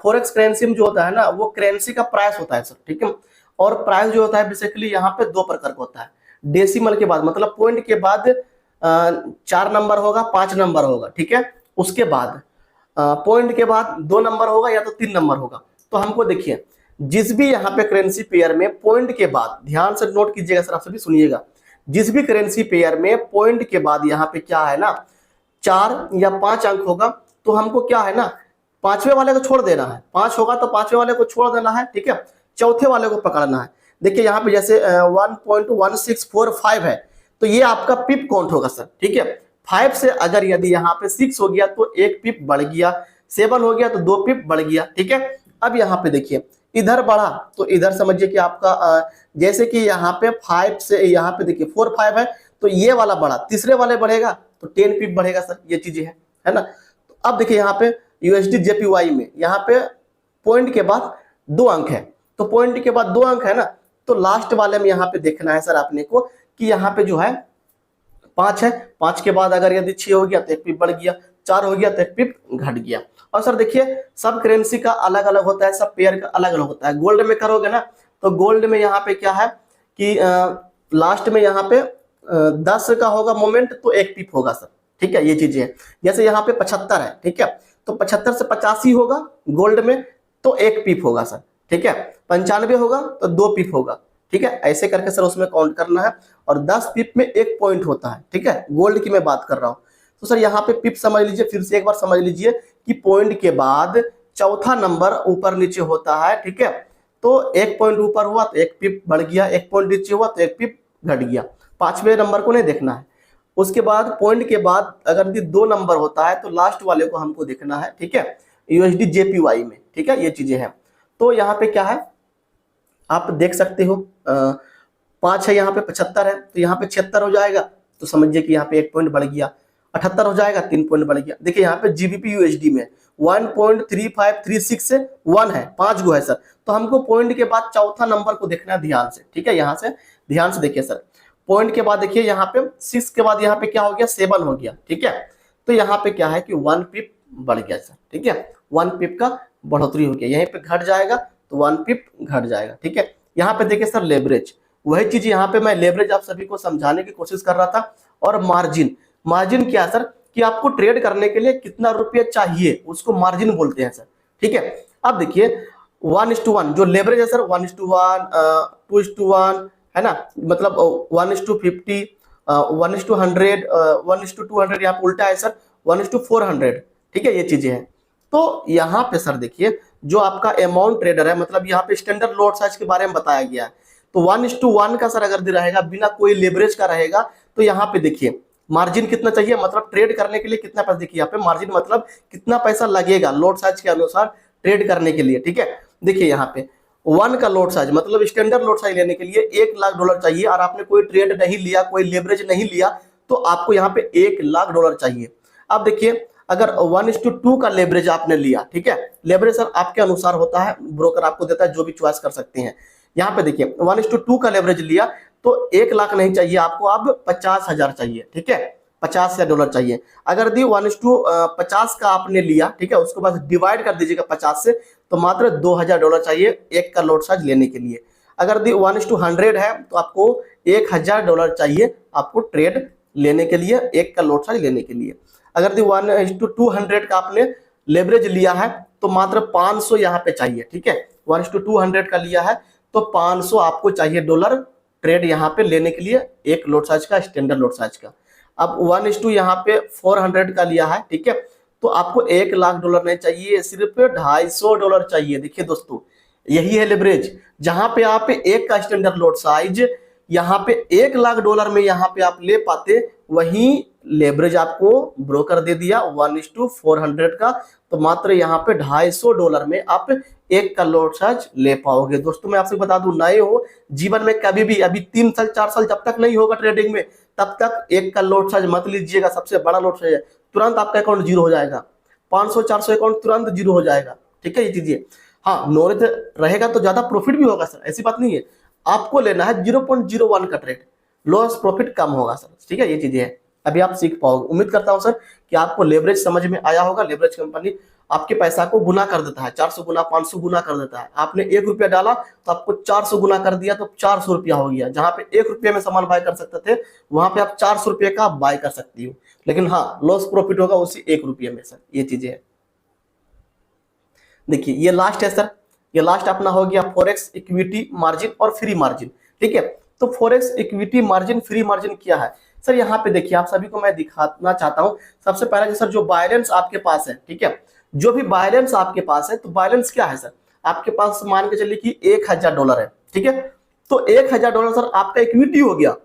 फॉरेक्स करेंसी में जो होता है ना, वो करेंसी का प्राइस होता है सर, ठीक है। और प्राइस जो होता है बेसिकली यहाँ पे 2 प्रकार का होता है। डेसिमल के बाद मतलब पॉइंट के बाद 4 नंबर होगा, 5 नंबर होगा, ठीक है। उसके बाद पॉइंट के बाद 2 नंबर होगा या तो 3 नंबर होगा। तो हमको देखिए जिस भी यहाँ पे करेंसी पेयर में पॉइंट के बाद, ध्यान से नोट कीजिएगा सर, आप सभी सुनिएगा, जिस भी करेंसी पेयर में पॉइंट के बाद यहाँ पे क्या है ना 4 या 5 अंक होगा, तो हमको क्या है ना 5वें वाले को छोड़ देना है। 5 होगा तो 5वें वाले को छोड़ देना है, ठीक है। चौथे वाले को पकड़ना है। देखिए यहाँ पे जैसे 1.1645 है तो ये आपका पिप काउंट होगा सर, ठीक है। 5 से अगर यदि यहाँ पे 6 हो गया तो 1 पिप बढ़ गया, 7 हो गया तो 2 पिप बढ़ गया, ठीक है। अब यहाँ पे देखिए इधर बढ़ा तो इधर समझिए कि आपका जैसे कि यहाँ पे 5 से यहाँ पे देखिए 4 5 है तो ये वाला बढ़ा, तीसरे वाले बढ़ेगा तो 10 पिप बढ़ेगा सर। ये चीजें है ना। तो अब देखिए यहाँ पे यूएसडी जेपीवाई में यहाँ पे पॉइंट के बाद 2 अंक है, तो पॉइंट के बाद 2 अंक है ना, तो लास्ट वाले में यहाँ पे देखना है सर आपने को कि यहाँ पे जो है 5 है, 5 के बाद अगर यदि 6 हो गया तो 1 पिप बढ़ गया, 4 हो गया तो 1 पिप घट गया। और सर देखिए सब करेंसी का अलग अलग होता है, सब पेयर का अलग अलग होता है। गोल्ड में करोगे ना तो गोल्ड में यहाँ पे क्या है कि लास्ट में यहाँ पे 10 का होगा मोमेंट तो 1 पिप होगा सर, ठीक है। ये चीजें हैं, जैसे यहाँ पे 75 है, ठीक है, तो 75 से 85 होगा गोल्ड में तो 1 पिप होगा सर, ठीक है। 95 होगा तो 2 पिप होगा, ठीक है। ऐसे करके सर उसमें काउंट करना है। और 10 पिप में 1 पॉइंट होता है, ठीक है, गोल्ड की मैं बात कर रहा हूँ। तो सर यहाँ पे पिप समझ लीजिए, फिर से एक बार समझ लीजिए कि पॉइंट के बाद चौथा नंबर ऊपर नीचे होता है, ठीक है। तो 1 पॉइंट ऊपर हुआ तो 1 पिप बढ़ गया, 1 पॉइंट नीचे हुआ तो 1 पिप घट गया। 5वें नंबर को नहीं देखना है। उसके बाद पॉइंट के बाद अगर 2 नंबर होता है तो लास्ट वाले को हमको देखना है, ठीक है, यूएसडी जेपीवाई में, ठीक है। ये चीजें हैं। तो यहाँ पे क्या है आप देख सकते हो 5 है, यहाँ पे 75 है तो यहाँ पे 76 हो जाएगा, तो समझिए कि यहाँ पे 1 पॉइंट बढ़ गया। 78 हो जाएगा, 3 पॉइंट बढ़ गया। देखिए यहाँ पे जीबीपी यूएसडी में 1.3536 से 1 है, 5 गो है सर। तो हमको पॉइंट के बाद चौथा नंबर को देखना है ध्यान से, ठीक है। यहाँ से ध्यान से देखिए सर, पॉइंट के बाद देखिए यहाँ पे 6 के बाद यहाँ पे क्या हो गया 7 हो गया, ठीक है। तो यहाँ पे क्या है कि 1 पिप बढ़ गया सर, ठीक है, 1 पिप का बढ़ोतरी हो गया। यहीं पे घट जाएगा तो 1 पिप घट जाएगा, ठीक है। यहाँ पे देखिए सर लेवरेज, वही चीज यहाँ पे मैं लेवरेज आप सभी को समझाने की कोशिश कर रहा था। और मार्जिन, मार्जिन क्या है सर कि आपको ट्रेड करने के लिए कितना रुपया चाहिए उसको मार्जिन बोलते हैं सर, ठीक है। अब देखिए 1:1 जो लेवरेज है सर 1:1, 2:1 है ना, मतलब 1:50, 1:100, 1:200, यहाँ पे उल्टा है सर 1:400, ठीक है। ये चीजें हैं। तो यहाँ पे सर देखिए जो आपका अमाउंट ट्रेडर है, मतलब यहाँ पे स्टैंडर्ड लॉट साइज के बारे में बताया गया है। तो 1:1 का सर अगर रहेगा बिना कोई लेवरेज का रहेगा तो यहाँ पे देखिए मार्जिन कितना चाहिए, मतलब ट्रेड करने के लिए कितना पैसा, देखिए यहाँ पे मार्जिन मतलब कितना पैसा लगेगा लॉट साइज के अनुसार ट्रेड करने के लिए, ठीक है। देखिए यहाँ पे 1 का लॉट साइज मतलब स्टैंडर्ड लॉट साइज लेने के लिए $1,00,000 चाहिए, और आपने कोई ट्रेड नहीं लिया, कोई लेवरेज नहीं लिया, तो आपको यहाँ पे $1,00,000 चाहिए। अब देखिए अगर 1:2 का लेवरेज आपने लिया, ठीक है, लेवरेज सर आपके अनुसार होता है, ब्रोकर आपको देता है, जो भी चॉइस कर सकते हैं। यहाँ पे देखिए 1:2 का लेवरेज लिया तो 1,00,000 नहीं चाहिए आपको, अब 50,000 चाहिए, ठीक है, $50,000 चाहिए। अगर दी 1:50 का आपने लिया, ठीक है, उसको बस डिवाइड कर दीजिएगा 50 से, तो मात्र $2,000 चाहिए 1 का लॉट साइज लेने के लिए। अगर दी 1:100 है तो आपको $1,000 चाहिए आपको ट्रेड लेने के लिए, 1 का लॉट साइज लेने के लिए। अगर दी 1:200 का आपने लेवरेज लिया है तो मात्र 500 यहाँ पे चाहिए, ठीक है, 1:200 का लिया है तो 500 आपको चाहिए डॉलर ट्रेड यहाँ पे लेने के लिए एक लोट साइज का, स्टैंडर्ड लोट साइज का। अब 1:2 यहाँ पे 400 का लिया है, ठीक है। तो आपको $1,00,000 नहीं चाहिए, सिर्फ $250 चाहिए। देखिए दोस्तों, यही है लेवरेज, जहां पे आप एक का स्टैंडर्ड लोट साइज यहाँ पे $1,00,000 में यहाँ पे आप ले पाते, वही लेवरेज आपको ब्रोकर दे दिया 1:400 का, तो मात्र यहाँ पे $250 में आप एक का लोट साइज ले पाओगे। दोस्तों मैं आपसे बता दूं, नए हो, जीवन में कभी भी अभी 3 साल 4 साल जब तक नहीं होगा ट्रेडिंग में, तब तक एक का लोट साइज मत लीजिएगा। सबसे बड़ा लोट साइज है, तुरंत आपका अकाउंट जीरो हो जाएगा, 500-400 अकाउंट तुरंत जीरो हो जाएगा, ठीक है। ये चीजें, हाँ नॉलेज रहेगा तो ज्यादा प्रॉफिट भी होगा सर, ऐसी बात नहीं है। आपको लेना है 0.01 का ट्रेड, लॉस प्रॉफिट कम होगा सर, ठीक है। ये चीजें हैं, अभी आप सीख पाओगे। उम्मीद करता हूं सर कि आपको लेवरेज समझ में आया होगा। लेवरेज कंपनी आपके पैसा को गुना कर देता है, 400 गुना 500 गुना कर देता है। आपने ₹1 डाला तो आपको 400 गुना कर दिया, तो ₹400 हो गया। जहां पे ₹1 में सामान बाय कर सकते थे, वहां पे आप ₹400 का बाय कर सकती हो, लेकिन हाँ लॉस प्रॉफिट होगा उसी ₹1 में सर। ये चीजें हैं। देखिए ये लास्ट है सर, ये लास्ट अपना हो गया फॉरेक्स इक्विटी मार्जिन और फ्री मार्जिन, ठीक है। तो forex equity margin, free margin क्या है सर? यहाँ पे देखिए, आप सभी को मैं दिखाना चाहता हूँ। सबसे पहले सर जो बैलेंस आपके पास है, ठीक है, जो भी बैलेंस आपके पास है, तो बैलेंस क्या है सर? आपके पास मान के चलिए कि $1,000 है, ठीक है। तो $1,000 सर आपका इक्विटी हो गया।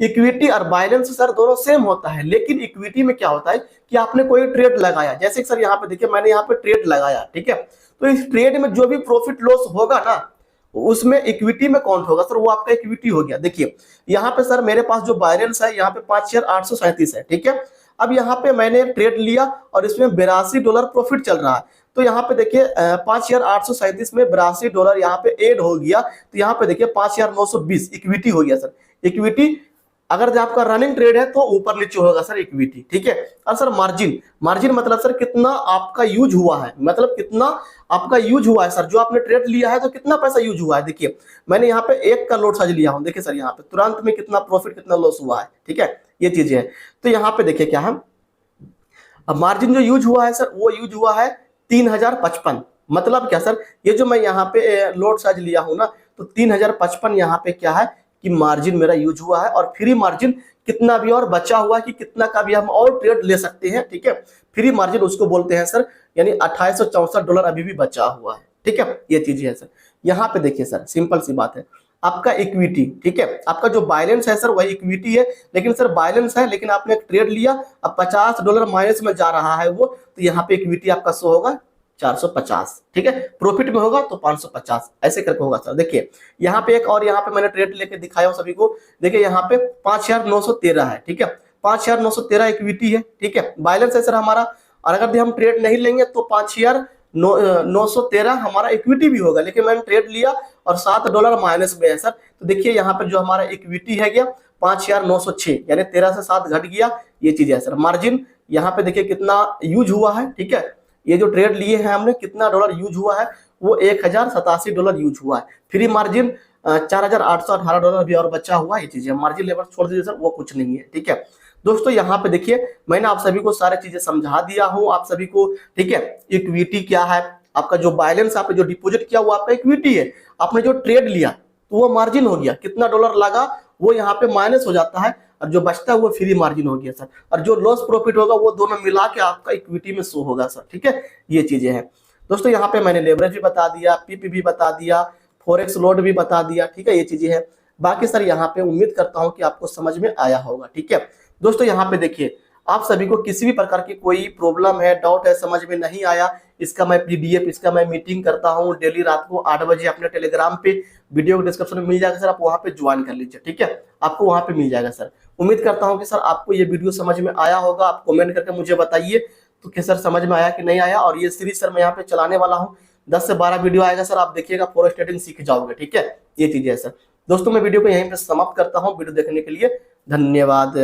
इक्विटी और बैलेंस सर दोनों सेम होता है, लेकिन इक्विटी में क्या होता है कि आपने कोई ट्रेड लगाया, जैसे सर यहाँ पे देखिए मैंने यहाँ पे ट्रेड लगाया, ठीक है। तो इस ट्रेड में जो भी प्रॉफिट लॉस होगा ना, उसमें इक्विटी में काउंट होगा सर, वो आपका इक्विटी हो गया। देखिए यहाँ पे सर मेरे पास जो बैलेंस है यहाँ पे 5,837 है, ठीक है। अब यहाँ पे मैंने ट्रेड लिया और इसमें $82 प्रॉफिट चल रहा है। तो यहाँ पे देखिए 5,837 में $82 यहाँ पे ऐड हो गया, तो यहाँ पे देखिए 5,920 इक्विटी हो गया सर। इक्विटी अगर जो आपका रनिंग ट्रेड है तो ऊपर नीचे होगा सर इक्विटी, ठीक है। और सर मार्जिन, मार्जिन मतलब सर कितना आपका यूज हुआ है, मतलब कितना आपका यूज हुआ है सर। जो आपने ट्रेड लिया है तो कितना पैसा यूज हुआ है। देखिए मैंने यहाँ पे एक का लोट साइज लिया हूँ, देखिए सर यहाँ पे तुरंत में कितना प्रॉफिट कितना लॉस हुआ है, ठीक है। ये चीजें है। तो यहाँ पे देखिए क्या है, अब मार्जिन जो यूज हुआ है सर, वो यूज हुआ है 3,055। मतलब क्या सर, ये जो मैं यहाँ पे लोट साइज लिया हूँ ना, तो 3,055 यहाँ पे क्या है कि मार्जिन मेरा यूज हुआ है। और फ्री मार्जिन कितना भी और बचा हुआ है कि कितना का भी हम और ट्रेड ले सकते हैं, ठीक है। फ्री मार्जिन उसको बोलते हैं सर, यानी $2,864 अभी भी बचा हुआ है, ठीक है। ये चीजें है सर। यहाँ पे देखिए सर, सिंपल सी बात है, आपका इक्विटी, ठीक है, आपका जो बैलेंस है सर वही इक्विटी है, लेकिन सर बैलेंस है, लेकिन आपने एक ट्रेड लिया, अब $50 माइनस में जा रहा है वो, तो यहाँ पे इक्विटी आपका शो होगा 450, ठीक है। प्रॉफिट में होगा तो 550, ऐसे करके होगा सर। देखिए यहाँ पे एक और यहाँ पे मैंने ट्रेड लेके दिखाया हूँ सभी को। देखिए यहाँ पे 5,913 है, ठीक है, 5,913 इक्विटी है, ठीक है। बैलेंस है सर हमारा, और अगर हम ट्रेड नहीं लेंगे तो 5,913 हमारा इक्विटी भी होगा, लेकिन मैंने ट्रेड लिया और $7 माइनस में है सर। तो देखिए यहाँ पे जो हमारा इक्विटी है गया 5,906, यानी 13 से 7 घट गया। ये चीज है सर। मार्जिन यहाँ पे देखिए कितना यूज हुआ है, ठीक है। ये जो ट्रेड लिए हैं हमने, कितना डॉलर यूज हुआ है, वो $1,087 यूज हुआ है। फ्री मार्जिन $4,818 भी और बचा हुआ है। ये चीजें मार्जिन लेवल छोड़ दीजिए सर, वो कुछ नहीं है, ठीक है। दोस्तों यहाँ पे देखिए मैंने आप सभी को सारी चीजें समझा दिया हूँ आप सभी को, ठीक है। इक्विटी क्या है, आपका जो बैलेंस आपने जो डिपॉजिट किया वो आपका इक्विटी है। आपने जो ट्रेड लिया तो वो मार्जिन हो गया, कितना डॉलर लगा वो यहाँ पे माइनस हो जाता है, और जो बचता है वो फ्री मार्जिन हो गया सर। और जो लॉस प्रॉफिट होगा वो दोनों मिला के आपका इक्विटी में शो होगा सर, ठीक है। ये चीजें हैं दोस्तों। यहाँ पे मैंने लेवरेज भी बता दिया, पीपी भी बता दिया, फॉरेक्स लोड भी बता दिया, ठीक है। ये चीजें हैं। बाकी सर यहाँ पे उम्मीद करता हूँ कि आपको समझ में आया होगा, ठीक है। दोस्तों यहाँ पे देखिए, आप सभी को किसी भी प्रकार की कोई प्रॉब्लम है, डाउट है, समझ में नहीं आया, इसका मैं पीडीएफ, इसका मैं मीटिंग करता हूँ डेली रात को 8 बजे अपने टेलीग्राम पे, वीडियो को डिस्क्रिप्शन में मिल जाएगा सर, आप वहाँ पे ज्वाइन कर लीजिए, ठीक है। आपको वहाँ पे मिल जाएगा सर। उम्मीद करता हूँ कि सर आपको ये वीडियो समझ में आया होगा। आप कमेंट करके मुझे बताइए तो कि सर समझ में आया कि नहीं आया। और ये सीरीज सर मैं यहाँ पे चलाने वाला हूँ, 10 से 12 वीडियो आएगा सर, आप देखिएगा, फॉरेक्स ट्रेडिंग सीख जाओगे, ठीक है। ये चीजें है सर। दोस्तों मैं वीडियो को यहीं पे समाप्त करता हूँ। वीडियो देखने के लिए धन्यवाद।